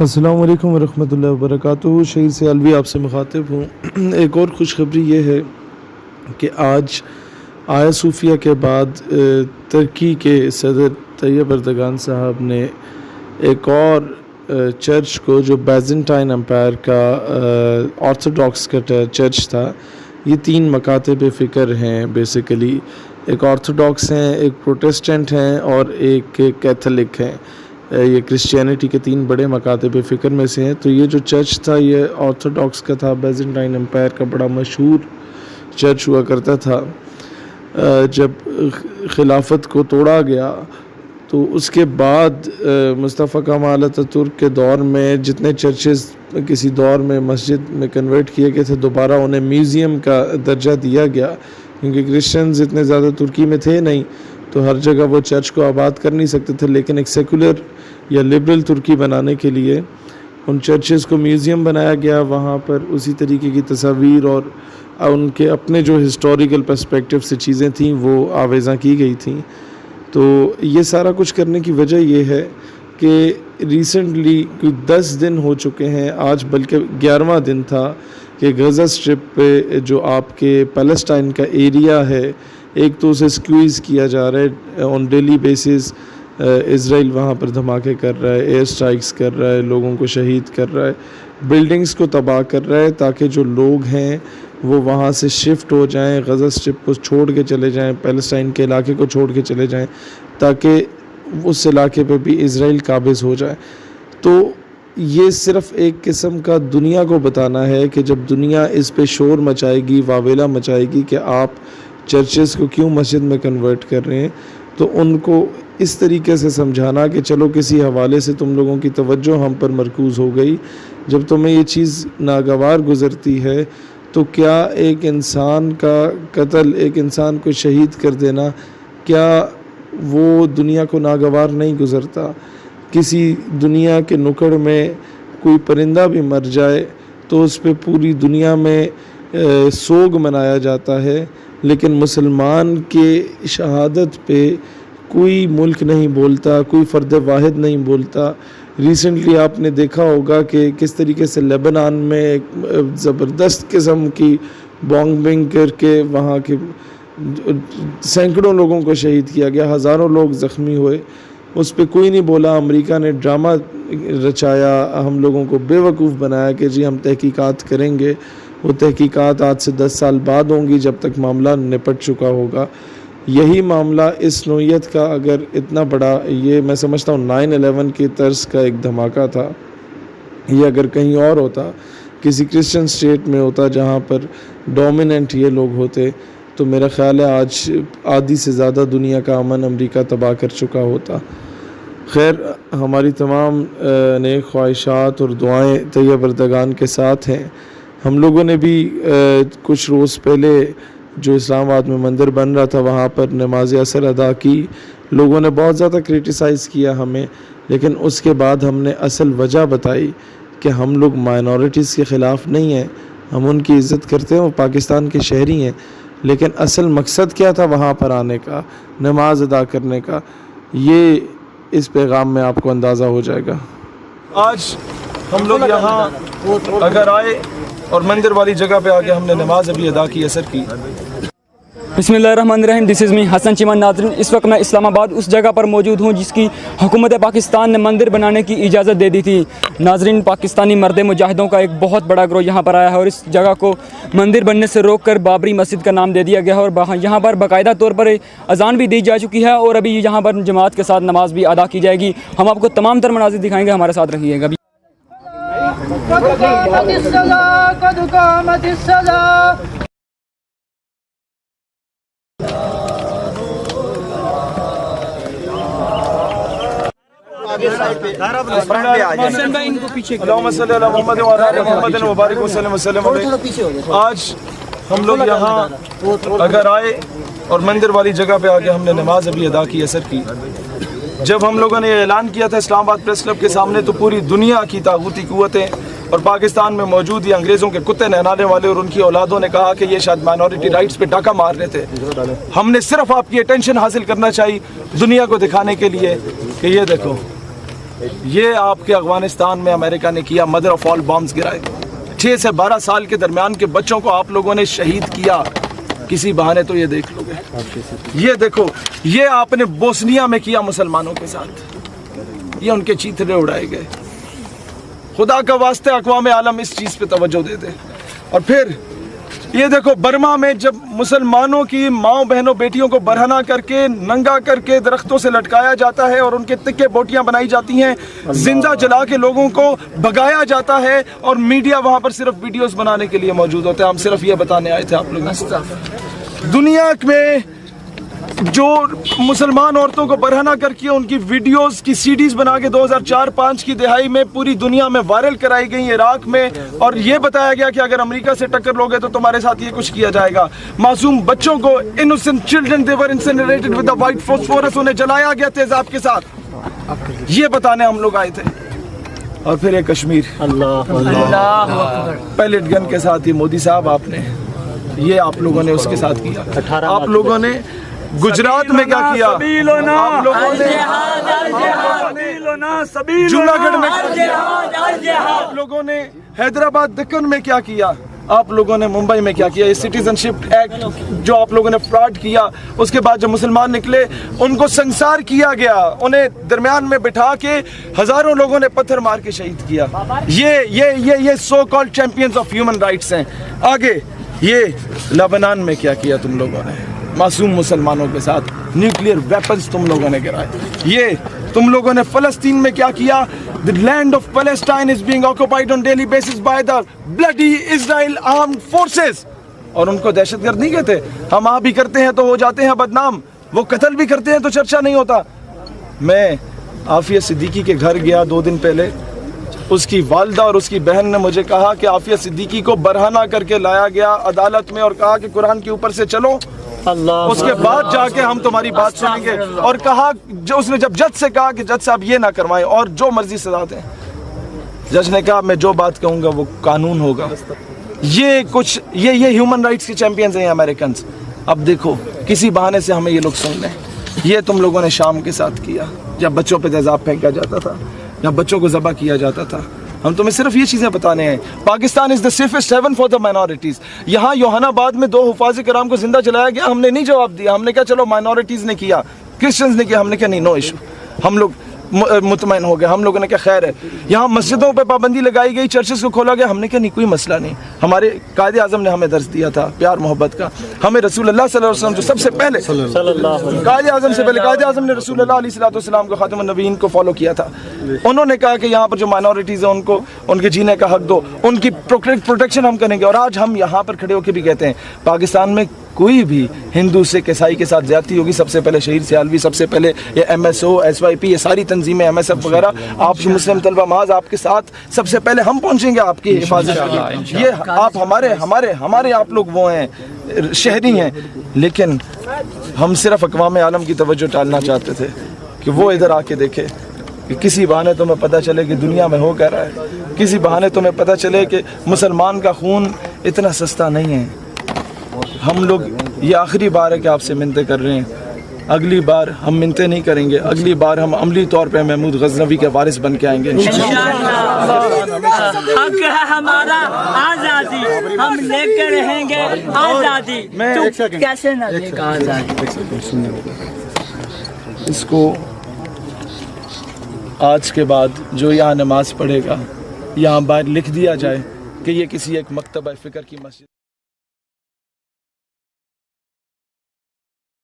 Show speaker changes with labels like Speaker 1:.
Speaker 1: السلام علیکم ورحمۃ اللہ وبرکاتہ۔ شہید سیالوی آپ سے مخاطب ہوں۔ ایک اور خوشخبری یہ ہے کہ آج آیا صوفیہ کے بعد ترکی کے صدر طیب اردگان صاحب نے ایک اور چرچ کو، جو بیزنٹائن امپائر کا آرتھوڈاکس کا چرچ تھا، یہ 3 مکاتب فکر ہیں بیسیکلی، ایک آرتھوڈاکس ہیں، ایک پروٹسٹنٹ ہیں اور ایک کیتھولک ہیں۔ یہ کرسچینٹی کے 3 بڑے مکاتب فکر میں سے ہیں۔ تو یہ جو چرچ تھا یہ آرتھوڈاکس کا تھا، بیزنٹائن امپائر کا بڑا مشہور چرچ ہوا کرتا تھا۔ جب خلافت کو توڑا گیا تو اس کے بعد مصطفیٰ کمال اتاتورک کے دور میں جتنے چرچز کسی دور میں مسجد میں کنورٹ کیے گئے تھے، دوبارہ انہیں میوزیم کا درجہ دیا گیا، کیونکہ کرسچنز اتنے زیادہ ترکی میں تھے نہیں، تو ہر جگہ وہ چرچ کو آباد کر نہیں سکتے تھے، لیکن ایک سیکولر یا لبرل ترکی بنانے کے لیے ان چرچز کو میوزیم بنایا گیا۔ وہاں پر اسی طریقے کی تصاویر اور ان کے اپنے جو ہسٹوریکل پرسپیکٹیو سے چیزیں تھیں وہ آویزاں کی گئی تھیں۔ تو یہ سارا کچھ کرنے کی وجہ یہ ہے کہ ریسنٹلی کوئی 10 دن ہو چکے ہیں، آج بلکہ 11واں دن تھا کہ غزہ اسٹرپ پہ جو آپ کے پیلسٹائن کا ایریا ہے، ایک تو اسے سکویز کیا جا رہا ہے آن ڈیلی بیسز۔ اسرائیل وہاں پر دھماکے کر رہا ہے، ایئر سٹرائکس کر رہا ہے، لوگوں کو شہید کر رہا ہے، بلڈنگز کو تباہ کر رہا ہے، تاکہ جو لوگ ہیں وہ وہاں سے شفٹ ہو جائیں، غزہ اسٹرپ کو چھوڑ کے چلے جائیں، پیلسٹائن کے علاقے کو چھوڑ کے چلے جائیں، تاکہ اس علاقے پہ بھی اسرائیل قابض ہو جائے۔ تو یہ صرف ایک قسم کا دنیا کو بتانا ہے کہ جب دنیا اس پہ شور مچائے گی، واویلا مچائے گی کہ آپ چرچز کو کیوں مسجد میں کنورٹ کر رہے ہیں، تو ان کو اس طریقے سے سمجھانا کہ چلو کسی حوالے سے تم لوگوں کی توجہ ہم پر مرکوز ہو گئی، جب تمہیں یہ چیز ناگوار گزرتی ہے تو کیا ایک انسان کا قتل، ایک انسان کو شہید کر دینا، کیا وہ دنیا کو ناگوار نہیں گزرتا؟ کسی دنیا کے نکڑ میں کوئی پرندہ بھی مر جائے تو اس پہ پوری دنیا میں سوگ منایا جاتا ہے، لیکن مسلمان کے شہادت پہ کوئی ملک نہیں بولتا، کوئی فرد واحد نہیں بولتا۔ ریسنٹلی آپ نے دیکھا ہوگا کہ کس طریقے سے لیبنان میں ایک زبردست قسم کی بومبنگ کر کے وہاں کے سینکڑوں لوگوں کو شہید کیا گیا، ہزاروں لوگ زخمی ہوئے، اس پہ کوئی نہیں بولا۔ امریکہ نے ڈرامہ رچایا، ہم لوگوں کو بے وقوف بنایا کہ جی ہم تحقیقات کریں گے۔ وہ تحقیقات آج سے 10 سال بعد ہوں گی، جب تک معاملہ نپٹ چکا ہوگا۔ یہی معاملہ اس نوعیت کا اگر اتنا بڑا، یہ میں سمجھتا ہوں 9/11 کی طرز کا ایک دھماکہ تھا، یہ اگر کہیں اور ہوتا، کسی کرسچن اسٹیٹ میں ہوتا جہاں پر ڈومیننٹ یہ لوگ ہوتے، تو میرا خیال ہے آج آدھی سے زیادہ دنیا کا امن امریکہ تباہ کر چکا ہوتا۔ خیر، ہماری تمام نیک خواہشات اور دعائیں طیب اردگان کے ساتھ ہیں۔ ہم لوگوں نے بھی کچھ روز پہلے جو اسلام آباد میں مندر بن رہا تھا وہاں پر نماز عصر ادا کی، لوگوں نے بہت زیادہ کرٹیسائز کیا ہمیں، لیکن اس کے بعد ہم نے اصل وجہ بتائی کہ ہم لوگ مائنورٹیز کے خلاف نہیں ہیں، ہم ان کی عزت کرتے ہیں، وہ پاکستان کے شہری ہیں، لیکن اصل مقصد کیا تھا وہاں پر آنے کا، نماز ادا کرنے کا، یہ اس پیغام میں آپ کو اندازہ ہو جائے گا۔
Speaker 2: آج ہم لوگ یہاں اگر آئے اور مندر والی جگہ پہ آگے ہم نے نماز ابھی ادا کی، عصر کی۔
Speaker 3: بسم اللہ الرحمن الرحیم، دس از می حسن چیمہ۔ ناظرین، اس وقت میں اسلام آباد اس جگہ پر موجود ہوں جس کی حکومت پاکستان نے مندر بنانے کی اجازت دے دی تھی۔ ناظرین، پاکستانی مرد مجاہدوں کا ایک بہت بڑا گروہ یہاں پر آیا ہے اور اس جگہ کو مندر بننے سے روک کر بابری مسجد کا نام دے دیا گیا ہے، اور یہاں پر باقاعدہ طور پر اذان بھی دی جا چکی ہے اور ابھی یہاں پر جماعت کے ساتھ نماز بھی ادا کی جائے گی۔ ہم آپ کو تمام تر مناظر دکھائیں گے، ہمارے ساتھ رہیے گا۔
Speaker 2: آج ہم لوگ یہاں اگر آئے اور مندر والی جگہ پہ آگے ہم نے نماز ابھی ادا کی، عصر کی۔ جب ہم لوگوں نے یہ اعلان کیا تھا اسلام آباد پریس کلب کے سامنے، تو پوری دنیا کی طاغوتی قوتیں اور پاکستان میں موجود یہ انگریزوں کے کتے نہلانے والے اور ان کی اولادوں نے کہا کہ یہ شاید مائنورٹی رائٹس پہ ڈاکہ مار رہے تھے۔ ہم نے صرف آپ کی اٹینشن حاصل کرنا چاہیے دنیا کو دکھانے کے لیے کہ یہ دیکھو یہ آپ کے افغانستان میں امریکہ نے کیا، مدر آف آل بامز گرائے، 6 سے 12 سال کے درمیان کے بچوں کو آپ لوگوں نے شہید کیا، کسی بہانے تو یہ دیکھ لو گے۔ یہ دیکھو، یہ آپ نے بوسنیا میں کیا مسلمانوں کے ساتھ، یہ ان کے چیتڑے اڑائے گئے۔ خدا کا واسطے اقوام عالم اس چیز پہ توجہ دے دے۔ اور پھر یہ دیکھو، برما میں جب مسلمانوں کی ماؤں بہنوں بیٹیوں کو برہنہ کر کے، ننگا کر کے درختوں سے لٹکایا جاتا ہے اور ان کے تکے بوٹیاں بنائی جاتی ہیں، زندہ جلا کے لوگوں کو بھگایا جاتا ہے، اور میڈیا وہاں پر صرف ویڈیوز بنانے کے لیے موجود ہوتے ہیں۔ ہم صرف یہ بتانے آئے تھے آپ لوگوں کو، دنیا میں جو مسلمان عورتوں کو برہنہ کر کے ان کی ویڈیوز کی سی ڈیز بنا کے 2004-05 کی دہائی میں پوری دنیا میں وائرل کرائی گئی عراق میں، اور یہ بتایا گیا کہ اگر امریکہ سے ٹکر لوگے تو تمہارے ساتھ یہ کچھ کیا جائے گا۔ معصوم بچوں کو، innocent children, they were incinerated with the white phosphorus، انہیں جلایا گیا تیزاب کے ساتھ۔ یہ بتانے ہم لوگ آئے تھے۔ اور پھر یہ کشمیر، پیلٹ گن کے ساتھ ہی مودی صاحب آپ نے، یہ آپ لوگوں نے اس کے ساتھ کیا۔ آپ لوگوں نے گجرات میں کیا کیا؟ آپ لوگوں نے جوناگڑھ میں کیا کیا؟ آپ لوگوں نے حیدرآباد دکن میں کیا کیا؟ آپ لوگوں نے ممبئی میں کیا کیا؟ یہ سٹیزن شپ ایکٹ جو آپ لوگوں نے فراڈ کیا، اس کے بعد جب مسلمان نکلے ان کو سنسار کیا گیا، انہیں درمیان میں بٹھا کے ہزاروں لوگوں نے پتھر مار کے شہید کیا۔ یہ so called champions of human rights ہیں۔ آگے یہ لبنان میں کیا کیا تم لوگوں نے؟ معصوم مسلمانوں کے ساتھ نیوکلیئر ویپنز تم لوگوں نے گرائے۔ یہ تم لوگوں نے فلسطین میں کیا کیا؟ The land of Palestine is being occupied on daily basis by the bloody Israel armed forces۔ اور ان کو دہشت گرد نہیں کہتے، ہم آپ بھی کرتے ہیں تو ہو جاتے ہیں بدنام، وہ قتل بھی کرتے ہیں تو چرچا نہیں ہوتا۔ میں عافیہ صدیقی کے گھر گیا 2 دن پہلے، اس کی والدہ اور اس کی بہن نے مجھے کہا کہ عافیہ صدیقی کو برہنہ کر کے لایا گیا عدالت میں، اور کہا کہ قرآن کے اوپر سے چلو، اس کے بعد جا کے ہم تمہاری بات سنیں گے۔ اور کہا، جو اس نے جب جج سے کہا کہ جج صاحب یہ نہ کروائیں اور جو مرضی سزا دیں، جج نے کہا میں جو بات کہوں گا وہ قانون ہوگا۔ یہ کچھ یہ ہیومن رائٹس کے چیمپئنز ہیں امریکنز۔ اب دیکھو، کسی بہانے سے ہمیں یہ لوگ سن لیں۔ یہ تم لوگوں نے شام کے ساتھ کیا، جب بچوں پہ تیزاب پھینکا جاتا تھا، جب بچوں کو ذبح کیا جاتا تھا۔ ہم تمہیں صرف یہ چیزیں بتانے ہیں۔ Pakistan is the safest haven for the minorities. یہاں یوحنا آباد میں 2 حفاظ کرام کو زندہ جلایا گیا، ہم نے نہیں جواب دیا۔ ہم نے کہا چلو مائنورٹیز نے کیا، کرسچنز نے کیا، ہم نے کہا نہیں، نو ایشو، ہم لوگ مطمئن ہو گئے۔ ہم لوگوں نے کہا خیر ہے۔ یہاں مسجدوں پہ پابندی لگائی گئی، چرچز کو کھولا گیا، ہم نے کہا نہیں، کوئی مسئلہ نہیں۔ ہمارے قائد اعظم نے ہمیں درس دیا تھا پیار محبت کا، ہمیں رسول اللہ صلی اللہ علیہ وسلم جو سب سے پہلے قائد اعظم سے پہلے، قائد اعظم نے رسول اللہ علیہ السلام کو، خاتم النبیین کو فالو کیا تھا۔ انہوں نے کہا کہ یہاں پر جو مائنورٹیز ہیں ان کو ان کے جینے کا حق دو، ان کی پروٹیکشن ہم کریں گے۔ اور آج ہم یہاں پر کھڑے ہو کے بھی کہتے ہیں پاکستان میں کوئی بھی ہندو سکھ عیسائی کے ساتھ زیادتی ہوگی، سب سے پہلے شہید سیالوی، سب سے پہلے یہ MSO SYP، یہ ساری تنظیمیں MSF وغیرہ، آپ جو مسلم طلبہ محاذ آپ کے ساتھ سب سے پہلے ہم پہنچیں گے آپ کی حفاظت کے لیے۔ یہ آپ ہمارے آپ لوگ وہ ہیں، شہری ہیں، لیکن ہم صرف اقوام عالم کی توجہ ٹالنا چاہتے تھے کہ وہ ادھر آ کے دیکھے، کہ کسی بہانے تمہیں پتہ چلے کہ دنیا میں ہو کیا رہا ہے، کسی بہانے تمہیں پتہ چلے کہ مسلمان کا خون اتنا سستا نہیں ہے۔ ہم لوگ یہ آخری بار ہے کہ آپ سے منتیں کر رہے ہیں، اگلی بار ہم منتیں نہیں کریں گے، اگلی بار ہم عملی طور پہ محمود غزنوی کے وارث بن کے آئیں گے
Speaker 4: حق ہے ہمارا آزادی، ہم لے کے رہیں گے آزادی۔ کیسے نہ لے گا آزادی؟
Speaker 2: اس کو آج کے بعد جو یہاں نماز پڑھے گا، یہاں باہر لکھ دیا جائے کہ یہ کسی ایک مکتبہ فکر کی مسجد